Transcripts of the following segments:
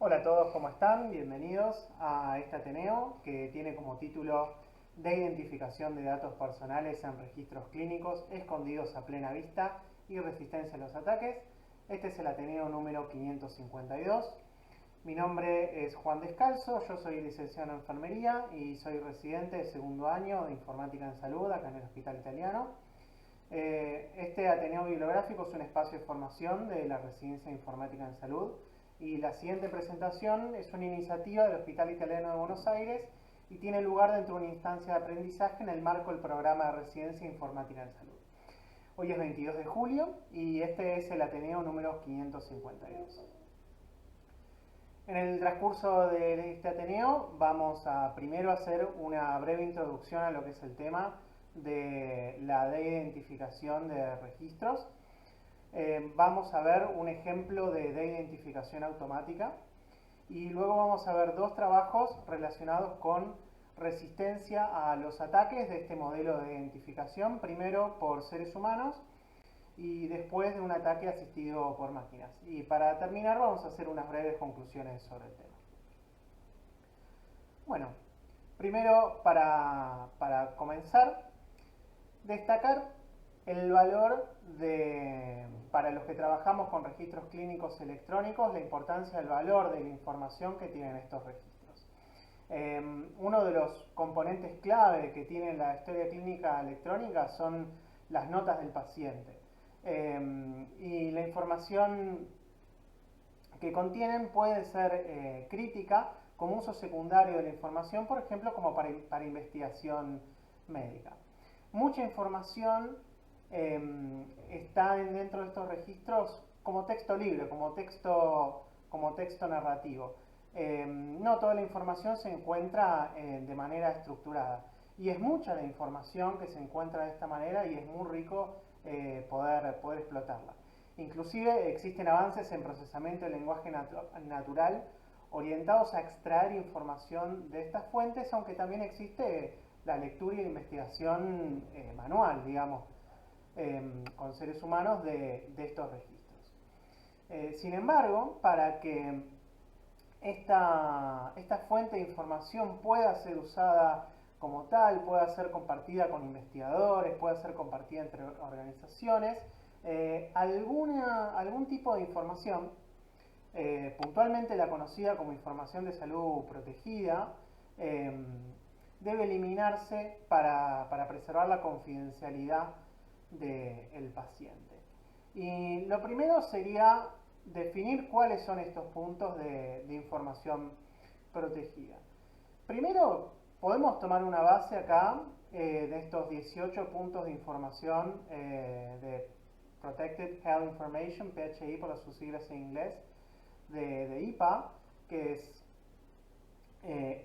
Hola a todos, ¿cómo están? Bienvenidos a este Ateneo que tiene como título de identificación de datos personales en registros clínicos escondidos a plena vista y resistencia a los ataques. Este es el Ateneo número 552. Mi nombre es Juan Descalzo, yo soy licenciado en enfermería y soy residente de segundo año de informática en salud acá en el Hospital Italiano. Este Ateneo bibliográfico es un espacio de formación de la Residencia de Informática en Salud y la siguiente presentación es una iniciativa del Hospital Italiano de Buenos Aires y tiene lugar dentro de una instancia de aprendizaje en el marco del programa de Residencia de Informática en Salud. Hoy es 22 de julio y este es el Ateneo número 552. En el transcurso de este Ateneo vamos a primero hacer una breve introducción a lo que es el tema de la de-identificación de registros. Vamos a ver un ejemplo de identificación automática y luego vamos a ver dos trabajos relacionados con resistencia a los ataques de este modelo de identificación, primero por seres humanos y después de un ataque asistido por máquinas. Y para terminar vamos a hacer unas breves conclusiones sobre el tema. Bueno, primero para comenzar, destacar el valor para los que trabajamos con registros clínicos electrónicos, la importancia del valor de la información que tienen estos registros. Uno de los componentes clave que tiene la historia clínica electrónica son las notas del paciente. Y la información que contienen puede ser crítica como uso secundario de la información, por ejemplo, como para investigación médica. Mucha información está dentro de estos registros como texto libre, como texto narrativo. No toda la información se encuentra de manera estructurada y es mucha la información que se encuentra de esta manera y es muy rico poder explotarla. Inclusive existen avances en procesamiento del lenguaje natural orientados a extraer información de estas fuentes, aunque también existe la lectura y la investigación manual, digamos, con seres humanos de estos registros. Sin embargo, para que esta fuente de información pueda ser usada como tal, pueda ser compartida con investigadores, pueda ser compartida entre organizaciones, algún tipo de información, puntualmente la conocida como información de salud protegida, debe eliminarse para preservar la confidencialidad del paciente. Y lo primero sería definir cuáles son estos puntos de información protegida. Primero, podemos tomar una base acá de estos 18 puntos de información de Protected Health Information, PHI por sus siglas en inglés, de IPA, que es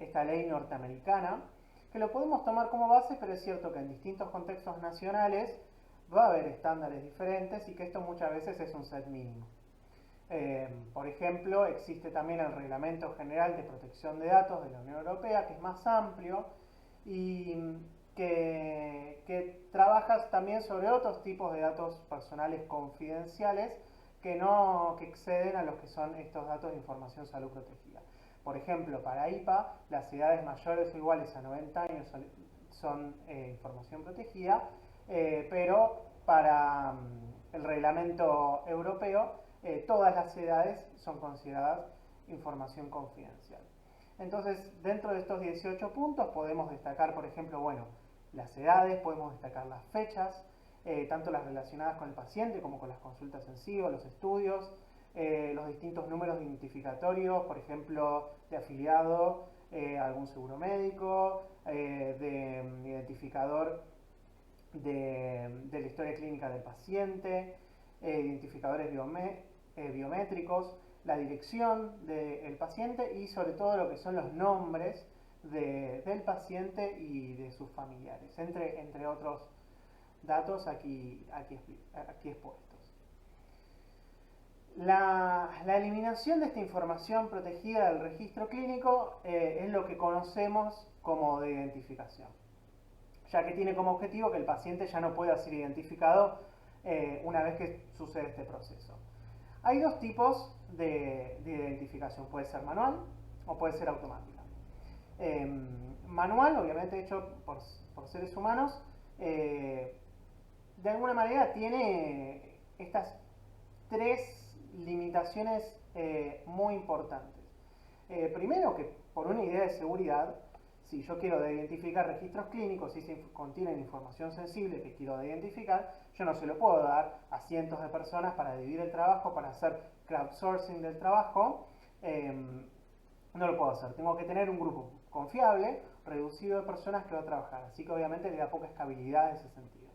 esta ley norteamericana, que lo podemos tomar como base, pero es cierto que en distintos contextos nacionales va a haber estándares diferentes y que esto muchas veces es un set mínimo. Por ejemplo, existe también el Reglamento General de Protección de Datos de la Unión Europea, que es más amplio y que trabaja también sobre otros tipos de datos personales confidenciales que exceden a los que son estos datos de información salud protegida. Por ejemplo, para IPA, las edades mayores o iguales a 90 años son información protegida, pero para el reglamento europeo, todas las edades son consideradas información confidencial. Entonces, dentro de estos 18 puntos podemos destacar, por ejemplo, las edades, podemos destacar las fechas, tanto las relacionadas con el paciente como con las consultas en sí o los estudios, los distintos números identificatorios, por ejemplo, de afiliado a algún seguro médico, de identificador de la historia clínica del paciente, identificadores biométricos, la dirección del paciente y sobre todo lo que son los nombres del paciente y de sus familiares, entre otros datos aquí expuestos. La eliminación de esta información protegida del registro clínico es lo que conocemos como de identificación, ya que tiene como objetivo que el paciente ya no pueda ser identificado una vez que sucede este proceso. Hay dos tipos de identificación. Puede ser manual o puede ser automática. Manual, obviamente hecho por seres humanos, de alguna manera tiene estas tres limitaciones muy importantes. Primero, que por una idea de seguridad, si yo quiero identificar registros clínicos y si contienen información sensible que quiero identificar, yo no se lo puedo dar a cientos de personas para dividir el trabajo, para hacer crowdsourcing del trabajo. No lo puedo hacer. Tengo que tener un grupo confiable, reducido de personas que va a trabajar. Así que obviamente le da poca estabilidad en ese sentido.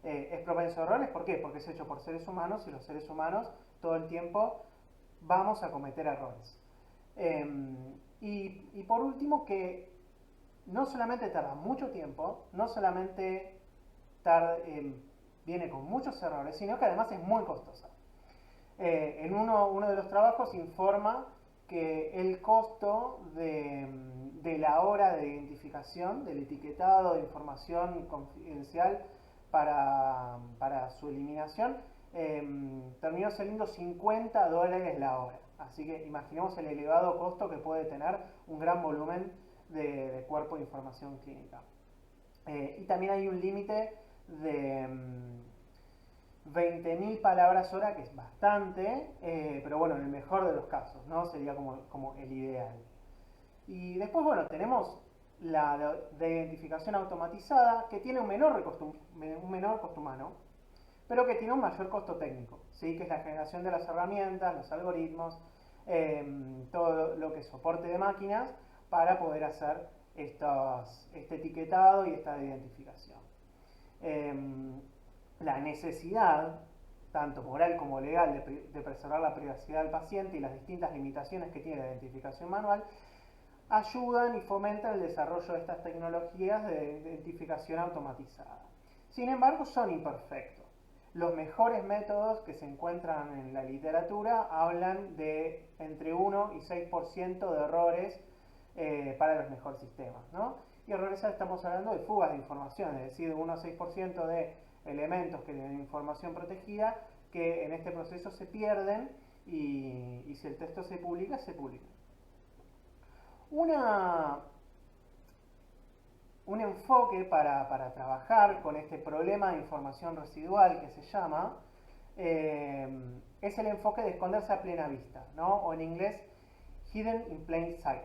Es propenso a errores, ¿por qué? Porque es hecho por seres humanos y los seres humanos todo el tiempo vamos a cometer errores. Y por último, que no solamente tarda mucho tiempo, no solamente viene con muchos errores, sino que además es muy costosa. En uno de los trabajos informa que el costo de la hora de identificación, del etiquetado de información confidencial para su eliminación, terminó saliendo $50 la hora. Así que imaginemos el elevado costo que puede tener un gran volumen de cuerpo de información clínica. Y también hay un límite de 20.000 palabras hora, que es bastante, pero bueno, en el mejor de los casos, ¿no? Sería como el ideal. Y después, bueno, tenemos la de identificación automatizada, que tiene un menor costo humano, pero que tiene un mayor costo técnico, ¿sí? Que es la generación de las herramientas, los algoritmos, todo lo que es soporte de máquinas para poder hacer este etiquetado y esta identificación. La necesidad, tanto moral como legal, de preservar la privacidad del paciente y las distintas limitaciones que tiene la identificación manual, ayudan y fomentan el desarrollo de estas tecnologías de identificación automatizada. Sin embargo, son imperfectos. Los mejores métodos que se encuentran en la literatura hablan de entre 1 y 6% de errores para los mejores sistemas, ¿no? Y errores, estamos hablando de fugas de información, es decir, de 1 a 6% de elementos que tienen información protegida que en este proceso se pierden y si el texto se publica, se publica. Un enfoque para trabajar con este problema de información residual que se llama es el enfoque de esconderse a plena vista, ¿no? O en inglés, hidden in plain sight.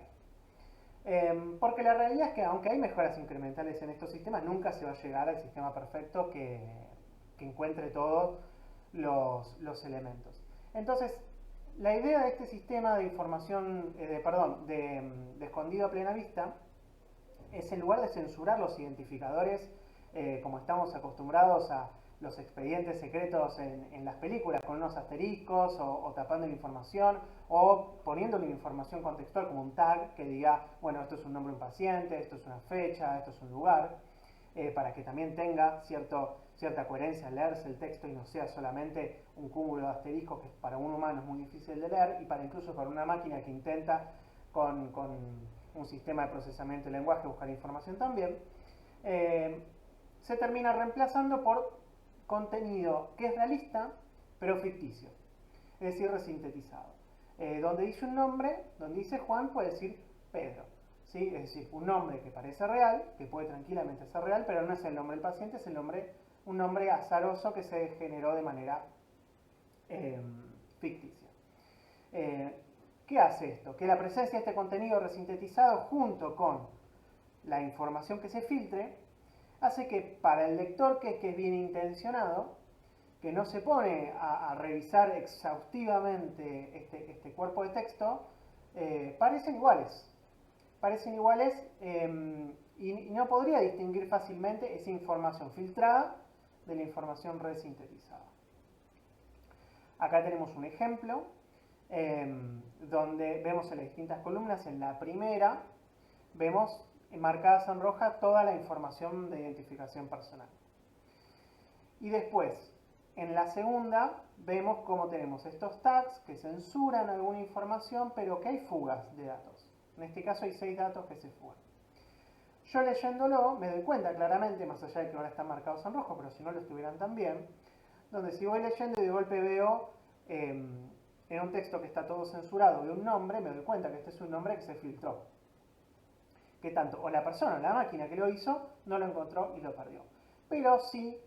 Porque la realidad es que aunque hay mejoras incrementales en estos sistemas, nunca se va a llegar al sistema perfecto que encuentre todos los elementos. Entonces, la idea de este sistema de información, de escondido a plena vista, es en lugar de censurar los identificadores, como estamos acostumbrados a los expedientes secretos en las películas, con unos asteriscos o tapando la información, o poniéndole información contextual como un tag que diga, bueno, esto es un nombre de un paciente, esto es una fecha, esto es un lugar, para que también tenga cierta coherencia al leerse el texto y no sea solamente un cúmulo de asteriscos que para un humano es muy difícil de leer, y para incluso para una máquina que intenta con un sistema de procesamiento de lenguaje buscar información también, se termina reemplazando por contenido que es realista pero ficticio, es decir, resintetizado. Donde dice un nombre, donde dice Juan, puede decir Pedro, ¿sí? Es decir, un nombre que parece real, que puede tranquilamente ser real, pero no es el nombre del paciente, es un nombre azaroso que se generó de manera ficticia. ¿Qué hace esto? Que la presencia de este contenido resintetizado junto con la información que se filtre hace que para el lector que es bien intencionado, que no se pone a revisar exhaustivamente este cuerpo de texto, parecen iguales. Parecen iguales y no podría distinguir fácilmente esa información filtrada de la información resintetizada. Acá tenemos un ejemplo donde vemos en las distintas columnas. En la primera vemos marcadas en roja toda la información de identificación personal. Y después, en la segunda, vemos cómo tenemos estos tags que censuran alguna información, pero que hay fugas de datos. En este caso hay 6 datos que se fugan. Yo leyéndolo me doy cuenta claramente, más allá de que ahora están marcados en rojo, pero si no lo estuvieran también, donde si voy leyendo y de golpe veo en un texto que está todo censurado de un nombre, me doy cuenta que este es un nombre que se filtró. Que tanto o la persona o la máquina que lo hizo no lo encontró y lo perdió. Pero si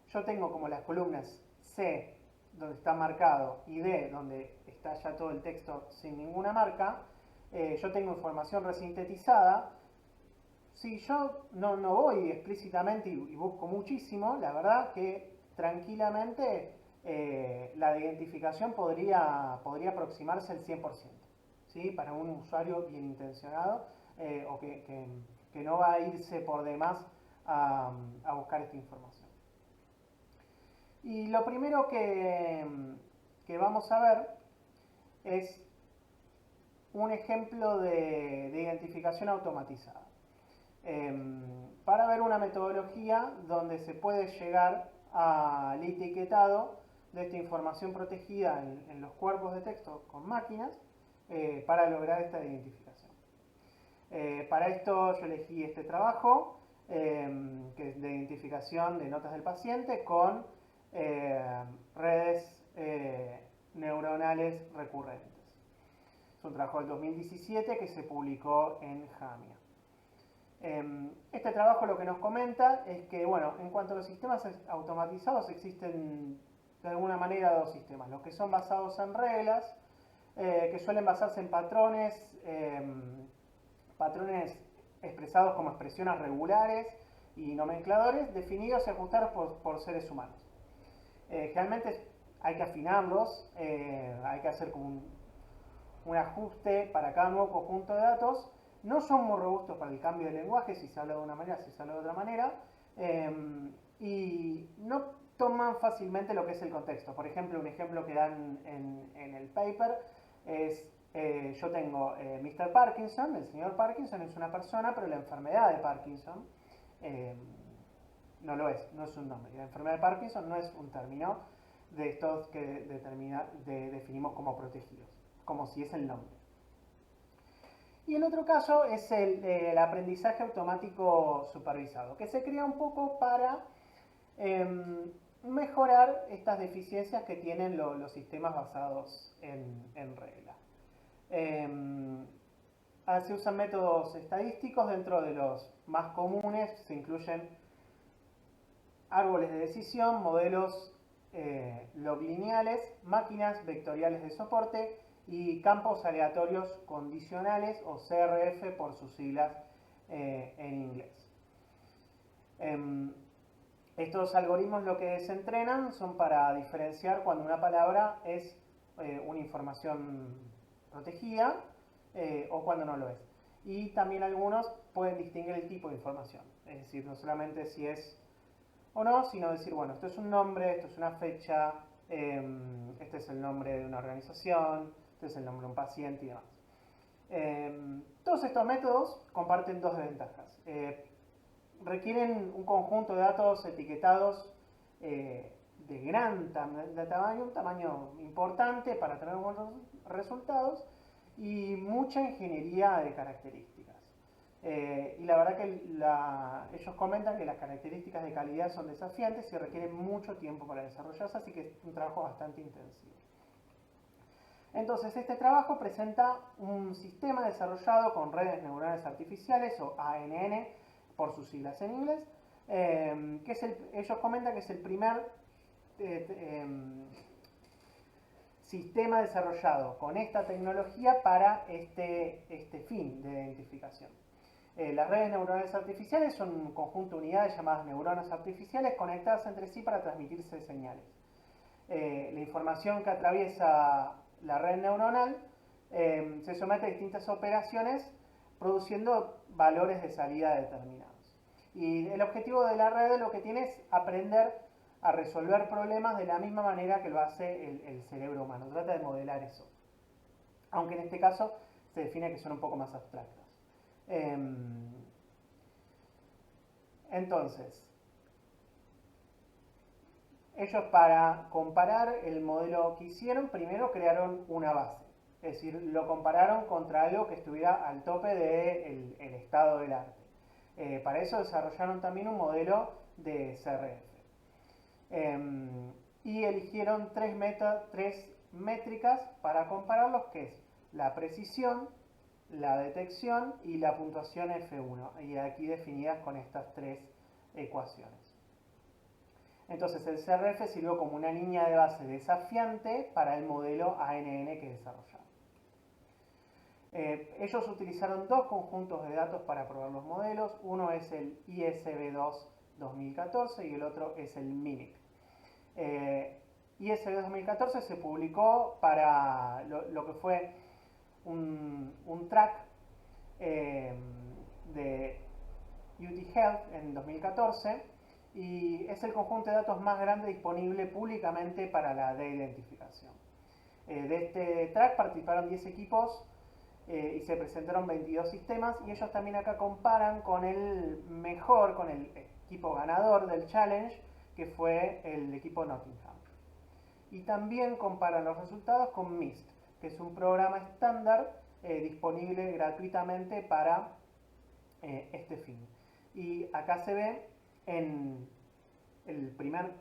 yo tengo como las columnas C, donde está marcado, y D, donde está ya todo el texto sin ninguna marca, yo tengo información resintetizada. Si yo no voy explícitamente y busco muchísimo, la verdad que tranquilamente la identificación podría aproximarse al 100%, ¿sí? Para un usuario bien intencionado o que no va a irse por demás a buscar esta información. Y lo primero que vamos a ver es un ejemplo de identificación automatizada. Para ver una metodología donde se puede llegar al etiquetado de esta información protegida en los cuerpos de texto con máquinas para lograr esta identificación. Para esto yo elegí este trabajo que es de identificación de notas del paciente con redes neuronales recurrentes. Es un trabajo del 2017 que se publicó en JAMIA. Este trabajo lo que nos comenta es que, bueno, en cuanto a los sistemas automatizados existen de alguna manera dos sistemas, los que son basados en reglas, que suelen basarse en patrones expresados como expresiones regulares y nomencladores definidos y ajustados por seres humanos. Generalmente hay que afinarlos, hay que hacer como un ajuste para cada nuevo conjunto de datos. No son muy robustos para el cambio de lenguaje, si se habla de una manera, si se habla de otra manera, y no toman fácilmente lo que es el contexto. Por ejemplo, un ejemplo que dan en el paper es, yo tengo Mr. Parkinson, el señor Parkinson es una persona, pero la enfermedad de Parkinson no lo es, no es un nombre. La enfermedad de Parkinson no es un término de estos que definimos como protegidos, como si es el nombre. Y el otro caso es el aprendizaje automático supervisado, que se crea un poco para mejorar estas deficiencias que tienen los sistemas basados en regla. Se usan métodos estadísticos. Dentro de los más comunes se incluyen árboles de decisión, modelos loglineales, máquinas vectoriales de soporte y campos aleatorios condicionales o CRF por sus siglas en inglés. Estos algoritmos lo que se entrenan son para diferenciar cuando una palabra es una información protegida o cuando no lo es. Y también algunos pueden distinguir el tipo de información, es decir, no solamente si es o no, sino decir, bueno, esto es un nombre, esto es una fecha, este es el nombre de una organización, este es el nombre de un paciente y demás. Todos estos métodos comparten dos desventajas. Requieren un conjunto de datos etiquetados de gran tamaño, un tamaño importante para tener buenos resultados y mucha ingeniería de características. Y la verdad que ellos comentan que las características de calidad son desafiantes y requieren mucho tiempo para desarrollarse, así que es un trabajo bastante intensivo. Entonces, este trabajo presenta un sistema desarrollado con redes neuronales artificiales, o ANN, por sus siglas en inglés, que ellos comentan que es el primer sistema desarrollado con esta tecnología para este fin de identificación. Las redes neuronales artificiales son un conjunto de unidades llamadas neuronas artificiales conectadas entre sí para transmitirse señales. La información que atraviesa la red neuronal se somete a distintas operaciones produciendo valores de salida determinados. Y el objetivo de la red lo que tiene es aprender a resolver problemas de la misma manera que lo hace el cerebro humano. Trata de modelar eso. Aunque en este caso se define que son un poco más abstractas. Entonces, ellos para comparar el modelo que hicieron, primero crearon una base. Es decir, lo compararon contra algo que estuviera al tope del estado del arte. Para eso desarrollaron también un modelo de CRF. Y eligieron tres métricas para compararlos, que es la precisión, la detección y la puntuación F1, y aquí definidas con estas tres ecuaciones. Entonces el CRF sirvió como una línea de base desafiante para el modelo ANN que desarrollaron. Ellos utilizaron dos conjuntos de datos para probar los modelos. Uno es el ISB2 2014 y el otro es el MIMIC. ISB 2014 se publicó para lo que fue un track de UT Health en 2014 y es el conjunto de datos más grande disponible públicamente para la de-identificación. De este track participaron 10 equipos y se presentaron 22 sistemas, y ellos también acá comparan con el mejor, con el equipo ganador del challenge, que fue el equipo Nottingham. Y también comparan los resultados con MIST, que es un programa estándar disponible gratuitamente para este fin. Y acá se ve en el primer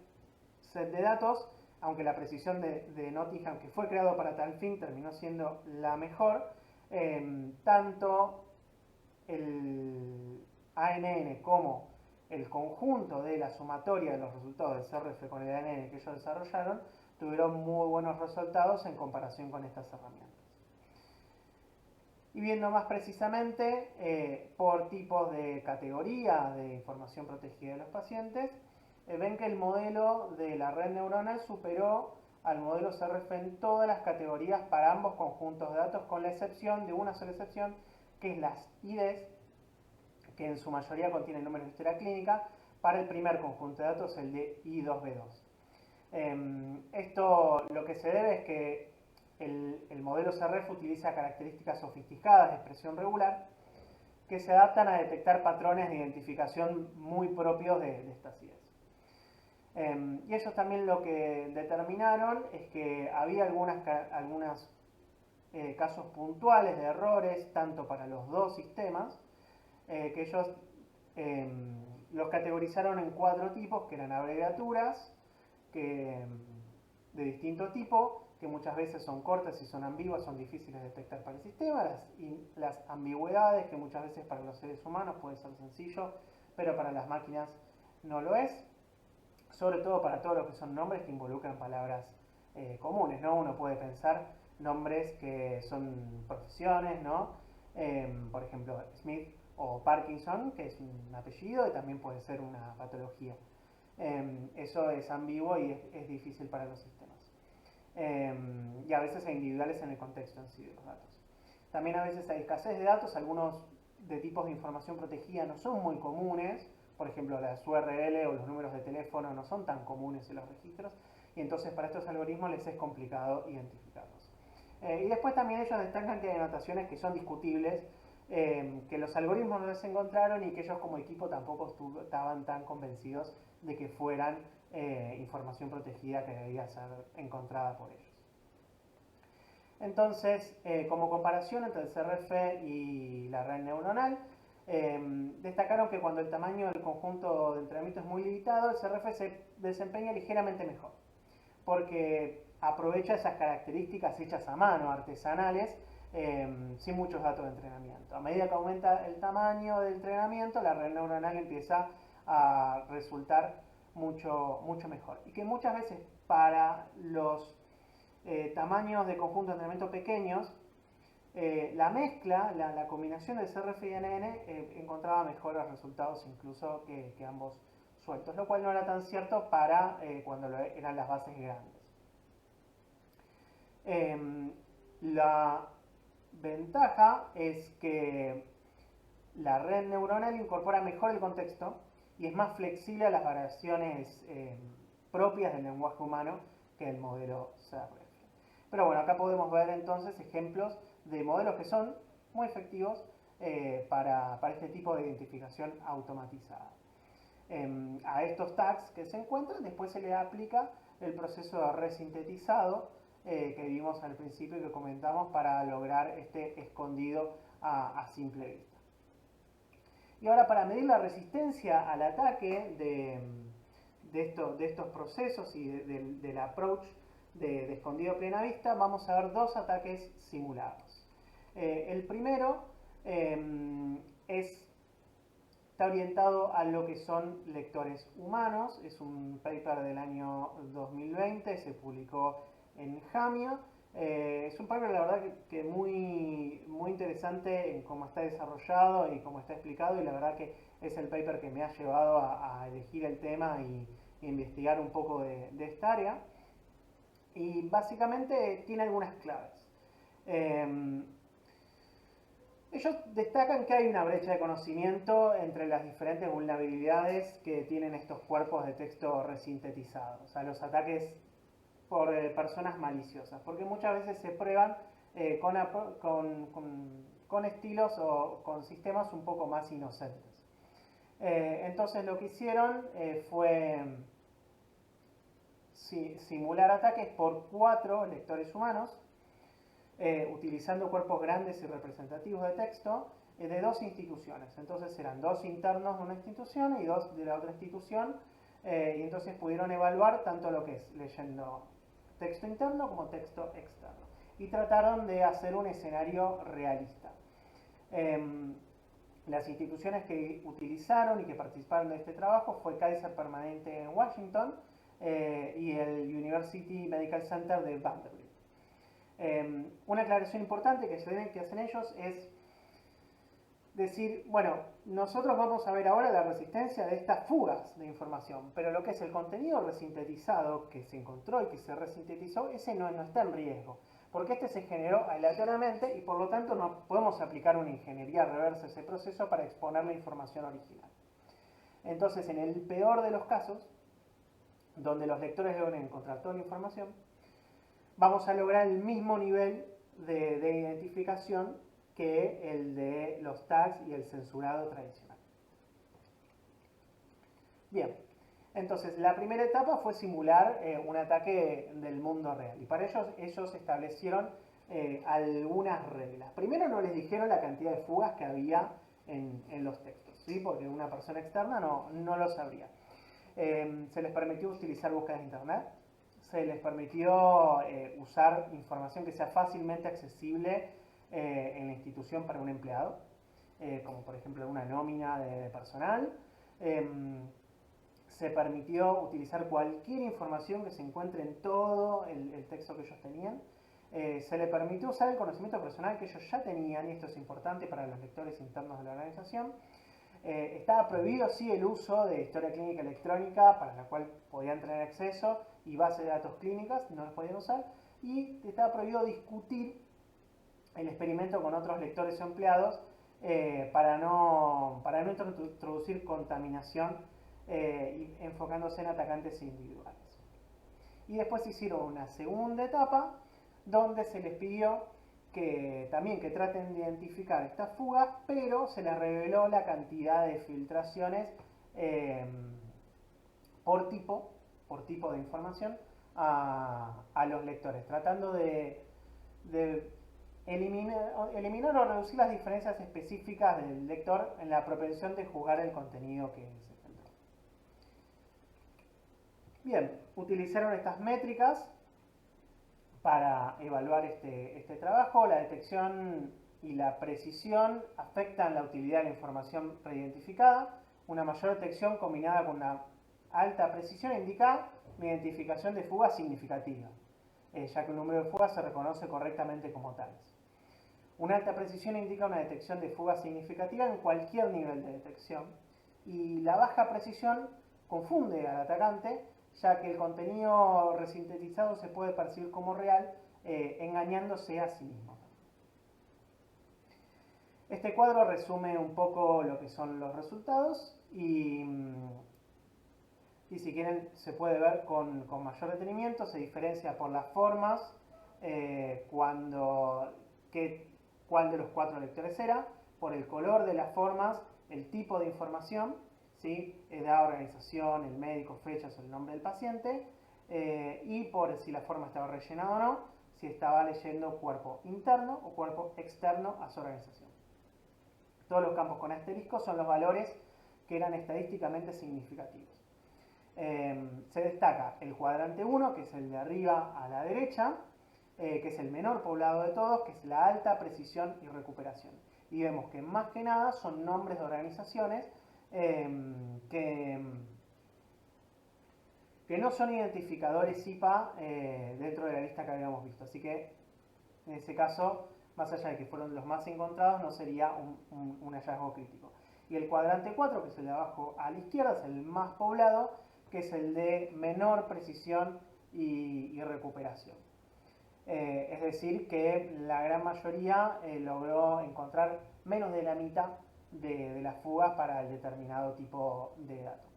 set de datos, aunque la precisión de Nottingham, que fue creado para tal fin, terminó siendo la mejor, tanto el ANN como el conjunto de la sumatoria de los resultados del CRF con el ANN que ellos desarrollaron tuvieron muy buenos resultados en comparación con estas herramientas. Y viendo más precisamente por tipos de categoría de información protegida de los pacientes, ven que el modelo de la red neuronal superó al modelo CRF en todas las categorías para ambos conjuntos de datos, con la excepción de una sola excepción, que es las IDs, que en su mayoría contienen números de historia clínica, para el primer conjunto de datos, el de I2B2. Esto lo que se debe es que el modelo CRF utiliza características sofisticadas de expresión regular que se adaptan a detectar patrones de identificación muy propios de estas IDs. Y ellos también lo que determinaron es que había algunos casos puntuales de errores, tanto para los dos sistemas, que ellos los categorizaron en 4 tipos, que eran abreviaturas de distinto tipo, que muchas veces son cortas y son ambiguas, son difíciles de detectar para el sistema, las ambigüedades, que muchas veces para los seres humanos puede ser sencillo, pero para las máquinas no lo es, sobre todo para todo lo que son nombres que involucran palabras comunes, ¿no? Uno puede pensar nombres que son profesiones, ¿no? Por ejemplo, Smith o Parkinson, que es un apellido y también puede ser una patología. Eso es ambiguo y es difícil para los sistemas. Y a veces hay individuales en el contexto en sí de los datos. También a veces hay escasez de datos, algunos de tipos de información protegida no son muy comunes, por ejemplo las URL o los números de teléfono no son tan comunes en los registros, y entonces para estos algoritmos les es complicado identificarlos. Y después también ellos destacan que hay anotaciones que son discutibles, que los algoritmos no les encontraron y que ellos como equipo tampoco estaban tan convencidos de que fueran información protegida que debía ser encontrada por ellos. Entonces, como comparación entre el CRF y la red neuronal, destacaron que cuando el tamaño del conjunto de entrenamiento es muy limitado, el CRF se desempeña ligeramente mejor, porque aprovecha esas características hechas a mano, artesanales, sin muchos datos de entrenamiento. A medida que aumenta el tamaño del entrenamiento, la red neuronal empieza a resultar mucho mejor. Y que muchas veces para los tamaños de conjunto de entrenamiento pequeños, la mezcla, la combinación de CRF y ANN encontraba mejores resultados incluso que ambos sueltos, lo cual no era tan cierto para cuando eran las bases grandes. La ventaja es que la red neuronal incorpora mejor el contexto y es más flexible a las variaciones propias del lenguaje humano que el modelo CRF. Pero bueno, acá podemos ver entonces ejemplos de modelos que son muy efectivos para este tipo de identificación automatizada. A estos tags que se encuentran, después se le aplica el proceso de resintetizado que vimos al principio y que comentamos para lograr este escondido a simple vista. Y ahora, para medir la resistencia al ataque de estos procesos y del approach de escondido a plena vista, vamos a ver dos ataques simulados. El primero está orientado a lo que son lectores humanos. Es un paper del año 2020, se publicó en JAMIA. Es un paper, la verdad, que muy, muy interesante en cómo está desarrollado y cómo está explicado, y la verdad que es el paper que me ha llevado a elegir el tema y investigar un poco de esta área. Y básicamente tiene algunas claves. Ellos destacan que hay una brecha de conocimiento entre las diferentes vulnerabilidades que tienen estos cuerpos de texto resintetizados, o sea, los ataques por personas maliciosas, porque muchas veces se prueban con estilos o con sistemas un poco más inocentes. Entonces lo que hicieron fue simular ataques por 4 lectores humanos, utilizando cuerpos grandes y representativos de texto de 2 instituciones. Entonces eran 2 internos de una institución y 2 de la otra institución, y entonces pudieron evaluar tanto lo que es leyendo texto interno como texto externo, y trataron de hacer un escenario realista. Las instituciones que utilizaron y que participaron de este trabajo fue Kaiser Permanente en Washington y el University Medical Center de Vanderbilt. Una aclaración importante que hacen ellos es decir, bueno, nosotros vamos a ver ahora la resistencia de estas fugas de información, pero lo que es el contenido resintetizado que se encontró y que se resintetizó, ese no está en riesgo, porque este se generó aleatoriamente y por lo tanto no podemos aplicar una ingeniería reversa a ese proceso para exponer la información original. Entonces, en el peor de los casos, donde los lectores deben encontrar toda la información, vamos a lograr el mismo nivel de identificación que el de los tags y el censurado tradicional. Bien, entonces la primera etapa fue simular un ataque del mundo real, y para ellos establecieron algunas reglas. Primero, no les dijeron la cantidad de fugas que había en los textos, ¿sí? Porque una persona externa no lo sabría. Se les permitió utilizar búsquedas de internet, se les permitió usar información que sea fácilmente accesible en la institución para un empleado, como por ejemplo una nómina de personal. Se permitió utilizar cualquier información que se encuentre en todo el texto que ellos tenían. Se les permitió usar el conocimiento personal que ellos ya tenían, y esto es importante para los lectores internos de la organización. Estaba prohibido, sí, el uso de historia clínica electrónica, para la cual podían tener acceso, y base de datos clínicas, no los podían usar, y estaba prohibido discutir el experimento con otros lectores o empleados para no introducir contaminación, enfocándose en atacantes individuales. Y después hicieron una segunda etapa donde se les pidió que traten de identificar estas fugas, pero se les reveló la cantidad de filtraciones por tipo de información a los lectores, tratando de eliminar o reducir las diferencias específicas del lector en la propensión de juzgar el contenido que se filtró. Bien, utilizaron estas métricas para evaluar este trabajo. La detección y la precisión afectan la utilidad de la información preidentificada. Una mayor detección combinada con una alta precisión indica una identificación de fugas significativa, ya que un número de fugas se reconoce correctamente como tales. Una alta precisión indica una detección de fuga significativa en cualquier nivel de detección, y la baja precisión confunde al atacante, ya que el contenido resintetizado se puede percibir como real, engañándose a sí mismo. Este cuadro resume un poco lo que son los resultados, y si quieren se puede ver con mayor detenimiento. Se diferencia por las formas, cuál de los 4 lectores era, por el color de las formas, el tipo de información, ¿sí? Edad, organización, el médico, fechas o el nombre del paciente, y por si la forma estaba rellenada o no, si estaba leyendo cuerpo interno o cuerpo externo a su organización. Todos los campos con asterisco son los valores que eran estadísticamente significativos. Se destaca el cuadrante 1, que es el de arriba a la derecha, que es el menor poblado de todos, que es la alta precisión y recuperación. Y vemos que más que nada son nombres de organizaciones que no son identificadores IPA dentro de la lista que habíamos visto. Así que en ese caso, más allá de que fueron los más encontrados, no sería un hallazgo crítico. Y el cuadrante 4, que es el de abajo a la izquierda, es el más poblado, que es el de menor precisión y recuperación. Es decir, que la gran mayoría logró encontrar menos de la mitad de las fugas para el determinado tipo de dato.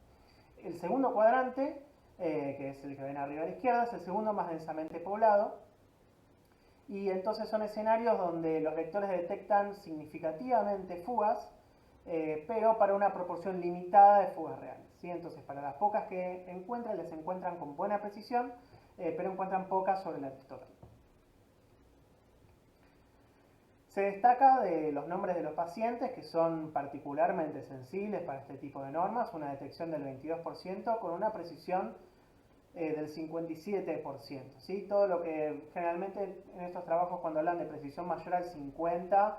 El segundo cuadrante, que es el que ven arriba a la izquierda, es el segundo más densamente poblado. Y entonces son escenarios donde los lectores detectan significativamente fugas, pero para una proporción limitada de fugas reales, ¿sí? Entonces, para las pocas que encuentran, les encuentran con buena precisión, pero encuentran pocas sobre la Aristotle. Se destaca de los nombres de los pacientes, que son particularmente sensibles para este tipo de normas, una detección del 22% con una precisión del 57%. ¿Sí? Todo lo que generalmente en estos trabajos, cuando hablan de precisión mayor al 50%,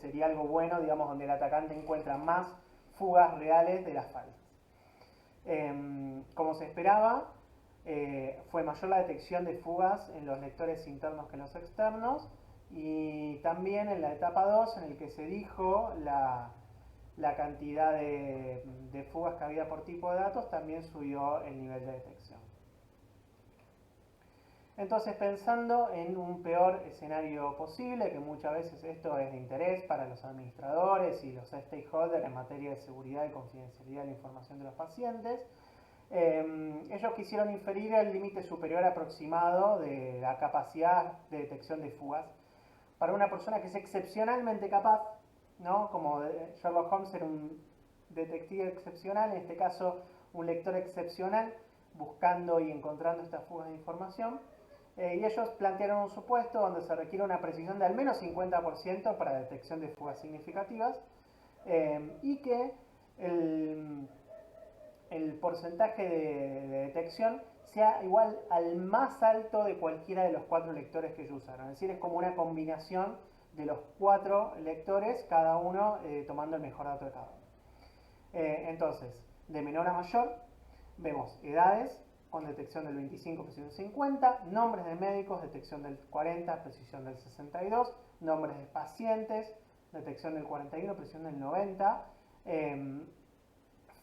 sería algo bueno, digamos, donde el atacante encuentra más fugas reales de las falsas. Como se esperaba, fue mayor la detección de fugas en los lectores internos que en los externos, y también en la etapa 2, en el que se dijo la cantidad de fugas que había por tipo de datos, también subió el nivel de detección. Entonces, pensando en un peor escenario posible, que muchas veces esto es de interés para los administradores y los stakeholders en materia de seguridad y confidencialidad de la información de los pacientes, ellos quisieron inferir el límite superior aproximado de la capacidad de detección de fugas para una persona que es excepcionalmente capaz, ¿no? Como Sherlock Holmes era un detective excepcional, en este caso un lector excepcional, buscando y encontrando estas fugas de información. Y ellos plantearon un supuesto donde se requiere una precisión de al menos 50% para detección de fugas significativas, y que el porcentaje de detección sea igual al más alto de cualquiera de los 4 lectores que ellos usaron. Es decir, es como una combinación de los 4 lectores, cada uno tomando el mejor dato de cada uno. Entonces, de menor a mayor, vemos edades con detección del 25, precisión del 50, nombres de médicos, detección del 40, precisión del 62, nombres de pacientes, detección del 41, precisión del 90,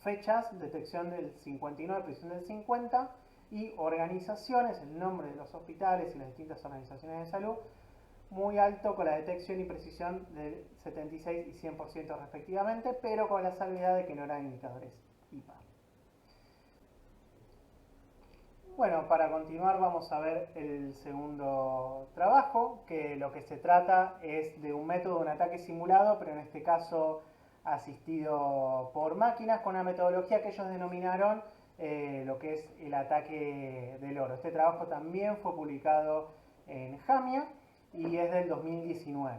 fechas, detección del 59, precisión del 50, y organizaciones, el nombre de los hospitales y las distintas organizaciones de salud, muy alto con la detección y precisión del 76 y 100% respectivamente, pero con la salvedad de que no eran indicadores IPA. Bueno, para continuar vamos a ver el segundo trabajo, que lo que se trata es de un método de un ataque simulado, pero en este caso asistido por máquinas, con una metodología que ellos denominaron lo que es el ataque del oro. Este trabajo también fue publicado en JAMIA y es del 2019.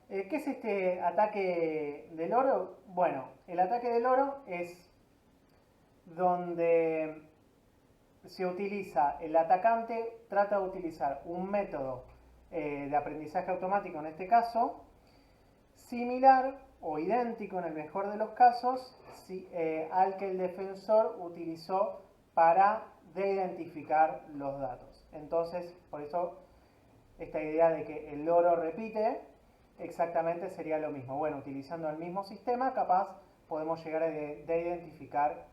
¿Qué es este ataque del oro? Bueno, el ataque del oro es donde se utiliza, el atacante trata de utilizar un método de aprendizaje automático, en este caso, similar o idéntico en el mejor de los casos al que el defensor utilizó para de-identificar los datos. Entonces, por eso esta idea de que el loro repite, exactamente sería lo mismo. Bueno, utilizando el mismo sistema, capaz podemos llegar a de-identificar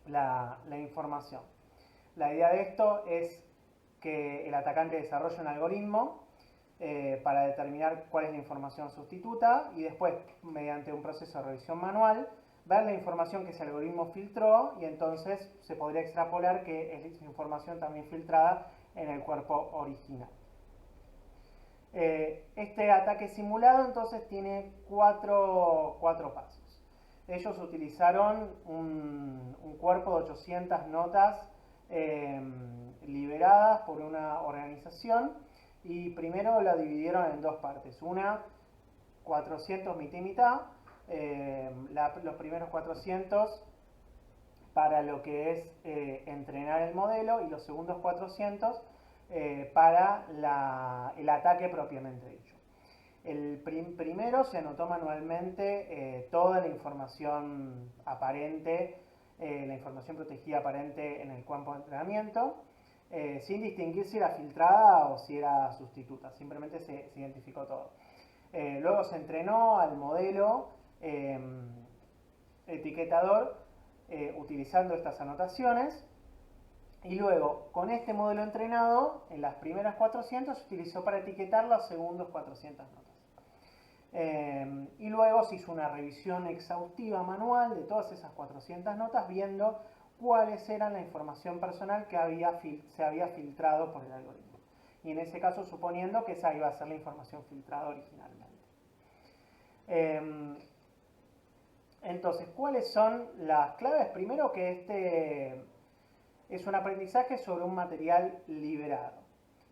la información. La idea de esto es que el atacante desarrolle un algoritmo para determinar cuál es la información sustituta, y después, mediante un proceso de revisión manual, ver la información que ese algoritmo filtró, y entonces se podría extrapolar que es información también filtrada en el cuerpo original. Este ataque simulado entonces tiene cuatro pasos. Ellos utilizaron un cuerpo de 800 notas liberadas por una organización, y primero la dividieron en dos partes. Una 400 mitad y mitad, los primeros 400 para lo que es entrenar el modelo y los segundos 400 para el ataque propiamente dicho. El primero se anotó manualmente toda la información aparente, la información protegida aparente en el campo de entrenamiento, sin distinguir si era filtrada o si era sustituta, simplemente se identificó todo. Luego se entrenó al modelo etiquetador utilizando estas anotaciones y luego con este modelo entrenado en las primeras 400 se utilizó para etiquetar los segundos 400 notas. Y luego se hizo una revisión exhaustiva manual de todas esas 400 notas viendo cuáles eran la información personal que se había filtrado por el algoritmo. Y en ese caso suponiendo que esa iba a ser la información filtrada originalmente. Entonces, ¿cuáles son las claves? Primero que este es un aprendizaje sobre un material liberado,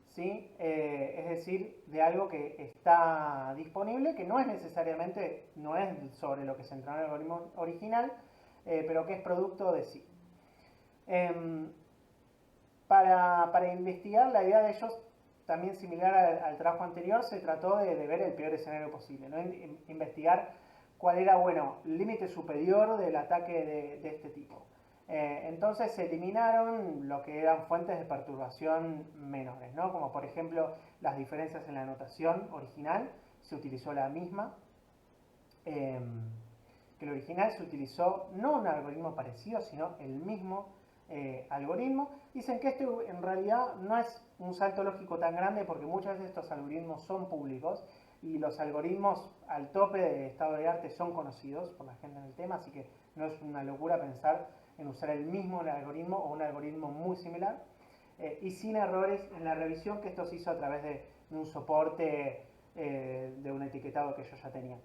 ¿sí? Es decir, de algo que está disponible, que no es necesariamente, no es sobre lo que se entrenó en el algoritmo original, pero que es producto de sí. Para investigar, la idea de ellos, también similar al trabajo anterior, se trató de ver el peor escenario posible, ¿no? Investigar cuál era, bueno, el límite superior del ataque de este tipo. Entonces se eliminaron lo que eran fuentes de perturbación menores, ¿no? Como por ejemplo las diferencias en la anotación original, se utilizó la misma. Que el original se utilizó no un algoritmo parecido, sino el mismo algoritmo. Dicen que esto en realidad no es un salto lógico tan grande porque muchas veces estos algoritmos son públicos y los algoritmos al tope de estado de arte son conocidos por la gente en el tema, así que no es una locura pensar en usar el mismo algoritmo o un algoritmo muy similar y sin errores en la revisión, que esto se hizo a través de un soporte de un etiquetado que yo ya tenía.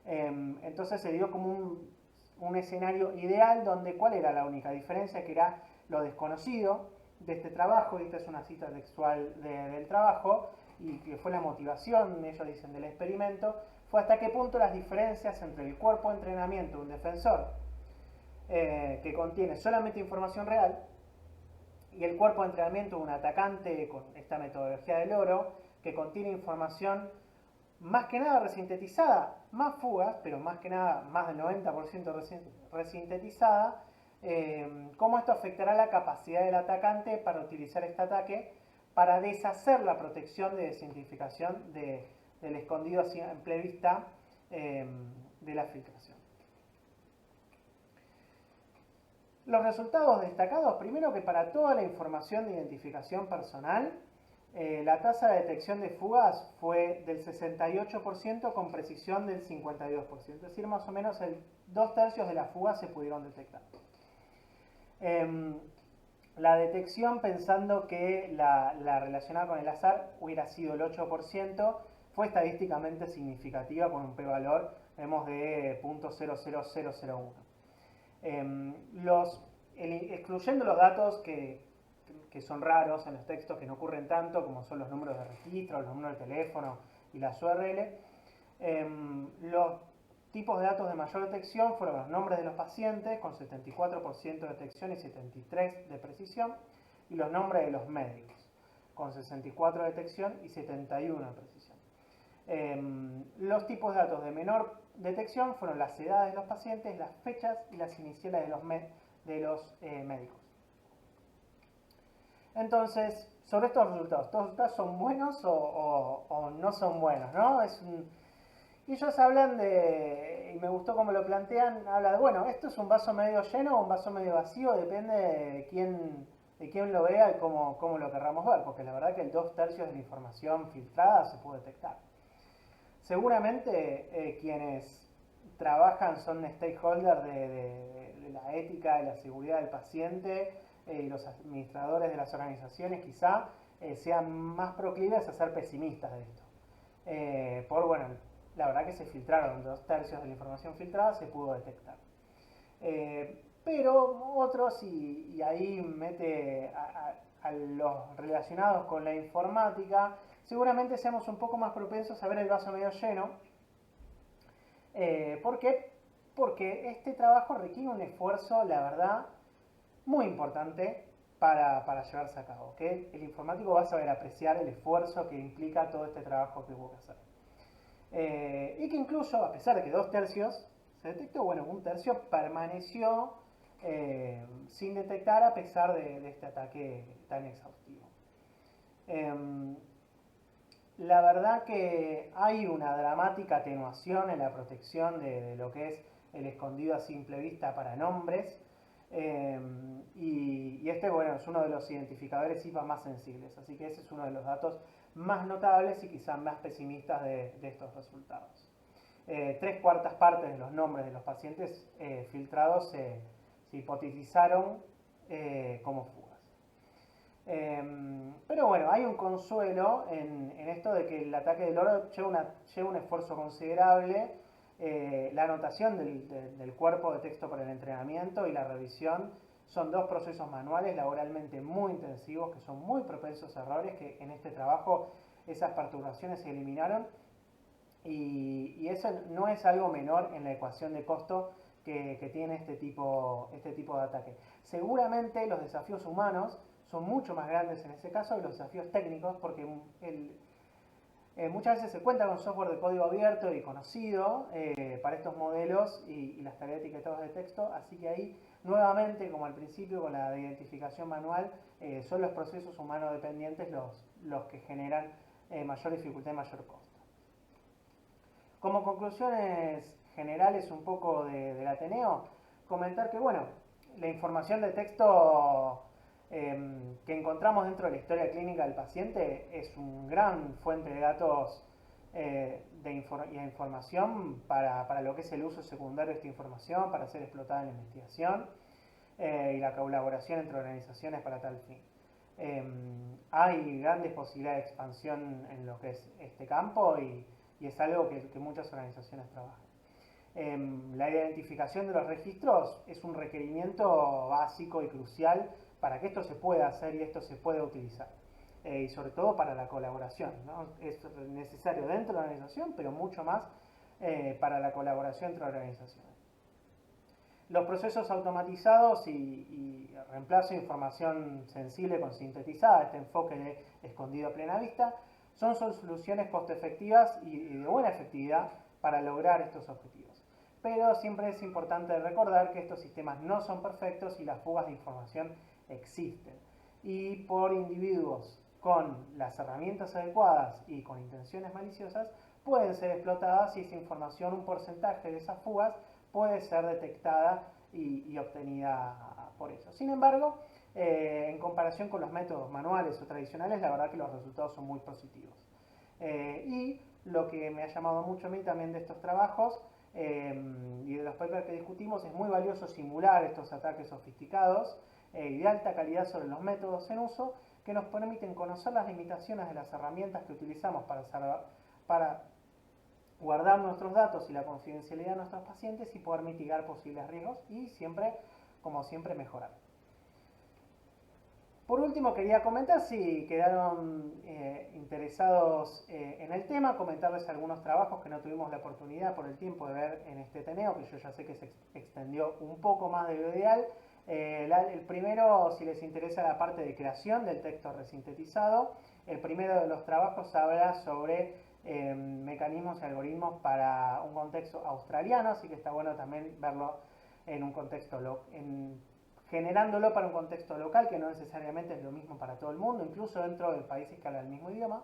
Entonces se dio como un escenario ideal donde ¿cuál era la única diferencia? Que era lo desconocido de este trabajo, y esta es una cita textual del trabajo, y que fue la motivación, ellos dicen, del experimento, fue hasta qué punto las diferencias entre el cuerpo de entrenamiento de un defensor que contiene solamente información real y el cuerpo de entrenamiento de un atacante con esta metodología del oro que contiene información más que nada resintetizada, más fugas, pero más que nada más del 90% resintetizada, cómo esto afectará la capacidad del atacante para utilizar este ataque para deshacer la protección de desidentificación del escondido a simple vista de la filtración. Los resultados destacados, primero que para toda la información de identificación personal, la tasa de detección de fugas fue del 68% con precisión del 52%, es decir, más o menos 2/3 de las fugas se pudieron detectar. La detección, pensando que la relacionada con el azar hubiera sido el 8%, fue estadísticamente significativa con un p-valor, vemos, de 0.00001. Excluyendo los datos que son raros en los textos, que no ocurren tanto, como son los números de registro, los números de teléfono y las URL, los tipos de datos de mayor detección fueron los nombres de los pacientes, con 74% de detección y 73% de precisión, y los nombres de los médicos, con 64% de detección y 71% de precisión. Los tipos de datos de menor detección fueron las edades de los pacientes, las fechas y las iniciales de los médicos. Entonces, sobre estos resultados son buenos o no son buenos, ¿no? Y ellos hablan y me gustó cómo lo plantean, habla de, bueno, esto es un vaso medio lleno o un vaso medio vacío, depende de quién lo vea y cómo lo querramos ver, porque la verdad que el 2/3 de la información filtrada se puede detectar. Seguramente quienes trabajan son stakeholders de la ética, de la seguridad del paciente, y los administradores de las organizaciones quizá sean más proclives a ser pesimistas de esto. Bueno, la verdad que se filtraron 2/3 de la información filtrada, se pudo detectar. Pero otros, y ahí mete a los relacionados con la informática, seguramente seamos un poco más propensos a ver el vaso medio lleno. ¿Por qué? porque este trabajo requiere un esfuerzo, la verdad, muy importante para llevarse a cabo. ¿Okay? El informático va a saber apreciar el esfuerzo que implica todo este trabajo que hubo que hacer. Y que incluso, a pesar de que 2/3 se detectó, bueno, 1/3 permaneció sin detectar a pesar de este ataque tan exhaustivo. La verdad que hay una dramática atenuación en la protección de lo que es el escondido a simple vista para nombres. Y este, bueno, es uno de los identificadores IPA más sensibles, así que ese es uno de los datos más notables y quizás más pesimistas de estos resultados. 3/4 partes de los nombres de los pacientes filtrados se hipotetizaron como fugas. Pero bueno, hay un consuelo en esto de que el ataque del loro lleva un esfuerzo considerable. La anotación del cuerpo de texto para el entrenamiento y la revisión son dos procesos manuales laboralmente muy intensivos que son muy propensos a errores, que en este trabajo esas perturbaciones se eliminaron y eso no es algo menor en la ecuación de costo que tiene este tipo de ataque. Seguramente los desafíos humanos son mucho más grandes en ese caso que los desafíos técnicos, porque muchas veces se cuenta con software de código abierto y conocido para estos modelos y las tareas etiquetadas de texto, así que ahí nuevamente, como al principio con la identificación manual, son los procesos humanos dependientes los que generan mayor dificultad y mayor costo. Como conclusiones generales un poco del Ateneo, comentar que, bueno, la información de texto que encontramos dentro de la historia clínica del paciente es una gran fuente de datos y de información para lo que es el uso secundario de esta información, para ser explotada en la investigación y la colaboración entre organizaciones para tal fin. Hay grandes posibilidades de expansión en lo que es este campo y es algo que muchas organizaciones trabajan. La identificación de los registros es un requerimiento básico y crucial para que esto se pueda hacer y esto se pueda utilizar. Y sobre todo para la colaboración, ¿no? Es necesario dentro de la organización, pero mucho más para la colaboración entre organizaciones. Los procesos automatizados y reemplazo de información sensible con sintetizada, este enfoque de escondido a plena vista, son soluciones costo efectivas y de buena efectividad para lograr estos objetivos. Pero siempre es importante recordar que estos sistemas no son perfectos y las fugas de información existen. Y por individuos con las herramientas adecuadas y con intenciones maliciosas pueden ser explotadas y esa información, un porcentaje de esas fugas, puede ser detectada y obtenida por eso. Sin embargo, en comparación con los métodos manuales o tradicionales, la verdad que los resultados son muy positivos. Y lo que me ha llamado mucho a mí también de estos trabajos y de los papers que discutimos, es muy valioso simular estos ataques sofisticados y de alta calidad sobre los métodos en uso que nos permiten conocer las limitaciones de las herramientas que utilizamos para guardar nuestros datos y la confidencialidad de nuestros pacientes y poder mitigar posibles riesgos y siempre, como siempre, mejorar. Por último, quería comentar, si quedaron interesados en el tema, comentarles algunos trabajos que no tuvimos la oportunidad por el tiempo de ver en este Ateneo, que yo ya sé que se extendió un poco más de lo ideal. El primero, si les interesa la parte de creación del texto resintetizado, el primero de los trabajos habla sobre mecanismos y algoritmos para un contexto australiano, así que está bueno también verlo en un contexto generándolo para un contexto local, que no necesariamente es lo mismo para todo el mundo, incluso dentro de países que hablan el mismo idioma.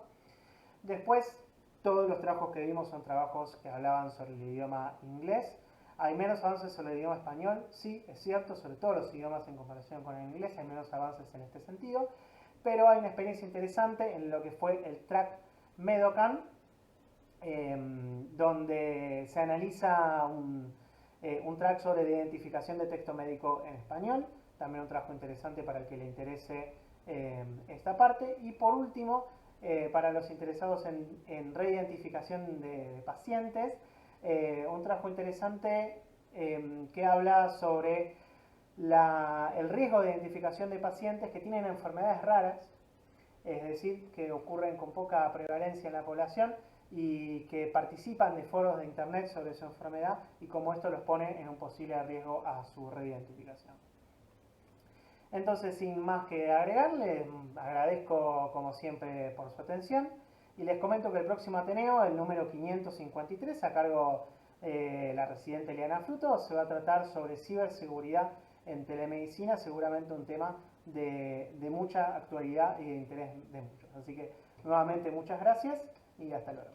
Después, todos los trabajos que vimos son trabajos que hablaban sobre el idioma inglés. Hay menos avances sobre el idioma español, sí, es cierto, sobre todos los idiomas en comparación con el inglés, hay menos avances en este sentido, pero hay una experiencia interesante en lo que fue el track Medocan, donde se analiza un track sobre la identificación de texto médico en español, también un trabajo interesante para el que le interese esta parte. Y por último, para los interesados en reidentificación de pacientes, un trabajo interesante que habla sobre el riesgo de identificación de pacientes que tienen enfermedades raras, es decir, que ocurren con poca prevalencia en la población, y que participan de foros de internet sobre su enfermedad y cómo esto los pone en un posible riesgo a su reidentificación. Entonces, sin más que agregar, les agradezco como siempre por su atención y les comento que el próximo Ateneo, el número 553, a cargo de la residente Eliana Fruto, se va a tratar sobre ciberseguridad en telemedicina, seguramente un tema de mucha actualidad y de interés de muchos. Así que nuevamente muchas gracias y hasta luego.